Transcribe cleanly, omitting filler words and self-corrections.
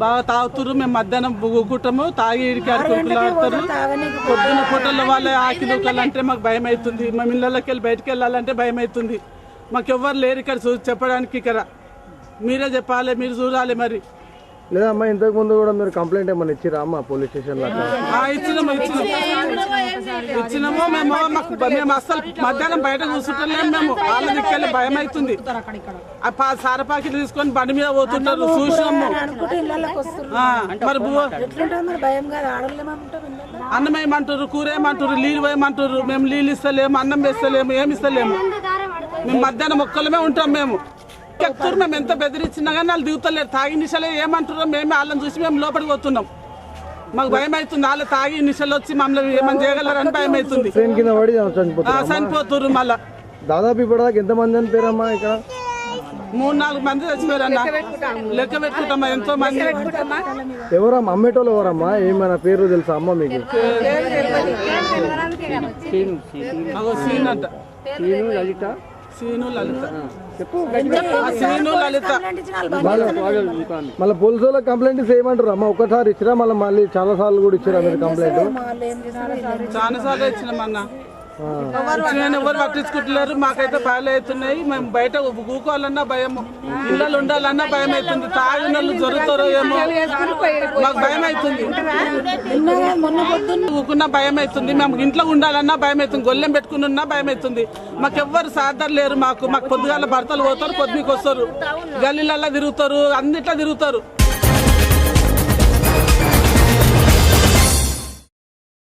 బాగా తాగుతురు. మేము మధ్యాహ్నం కూటము తాగి ఇడికారు కొట్టులాడతారు. పొద్దున పూటల వాళ్ళే ఆకి దూకాలంటే మాకు భయం అవుతుంది. మేము ఇళ్ళకి వెళ్ళి బయటకు వెళ్ళాలంటే భయం అవుతుంది. మాకు ఎవ్వరు లేరు ఇక్కడ చెప్పడానికి. ఇక్కడ మీరే చెప్పాలి, మీరు చూడాలి. మరి లేదా అమ్మా ఇంతకు ముందు కూడా మీరు కంప్లైంట్ ఏమన్నా ఇచ్చిరా అమ్మా పోలీస్ స్టేషన్ లో? ఇచ్చినాము. మేము అసలు మధ్యాహ్నం బయట కూర్చుంటలేము. మేము వాళ్ళ దిక్కెళ్ళి భయం అవుతుంది. సార పాకెట్లు తీసుకొని బండి మీద పోతున్నారు, చూసినాము. మరి అన్నం వేయమంటారు, కూర వేయమంటారు, నీళ్ళు వేయమంటారు. మేము నీళ్ళు ఇస్తలేము, అన్నం వేస్తలేము, ఏమి ఇస్తలేము. మేము మధ్యాహ్నం ఒక్కలమే ఉంటాం. మేము ఎక్కుతారు. మేము ఎంత బెదిరించినా కానీ వాళ్ళు దిగుతలేరు. తాగి నిశలే ఏమంటారో మేము వాళ్ళని చూసి మేము లోపలికి పోతున్నాం. మాకు భయం అవుతుంది. వాళ్ళు తాగి నిశలు వచ్చి మమ్మల్ని ఏమని చేయగలరని భయం అవుతుంది. చనిపోతున్నారు. మళ్ళా దాదాపు ఇప్పటిదాకా ఎంత మంది అని పేరమ్మా? ఇక్కడ 3-4 మంది చచ్చిపోయారన్న. లెక్క పెట్టుకుంటామా ఎంతో మంది. ఎవరమ్మా అమ్మేటోళ్ళు? ఎవరమ్మా? ఏమైనా పేరు తెలుసా అమ్మ మీకు? సీన్ అంట, సీను లలిత. సీను లలిత. మళ్ళీ పోలీసు వాళ్ళకి కంప్లైంట్ చేయమంటారు అమ్మ? ఒకసారి ఇచ్చిరా మళ్ళీ చాలా సార్లు కూడా ఇచ్చిరా మీరు కంప్లైంట్? చాలా సార్లు ఇచ్చినామన్నా. ఎవరు పట్టించుకుంటున్నారు. మాకైతే భయాలు అవుతున్నాయి. మేము బయట కూకోవాలన్నా భయము, ఇళ్ళలు ఉండాలన్నా భయం అవుతుంది. తాగిన వాళ్ళు జరుగుతారో ఏమో మాకు భయం అవుతుంది. ఊకున్నా భయం అవుతుంది. మేము ఇంట్లో ఉండాలన్నా భయం అవుతుంది. గొల్లెం పెట్టుకుని ఉన్నా భయం అవుతుంది. మాకెవ్వరు సాధారణ లేరు. మాకు పొద్దుగాల భర్తలు పోతారు, పొద్దుకి వస్తారు, గల్లీలల్లో తిరుగుతారు, అన్నిట్లో తిరుగుతారు.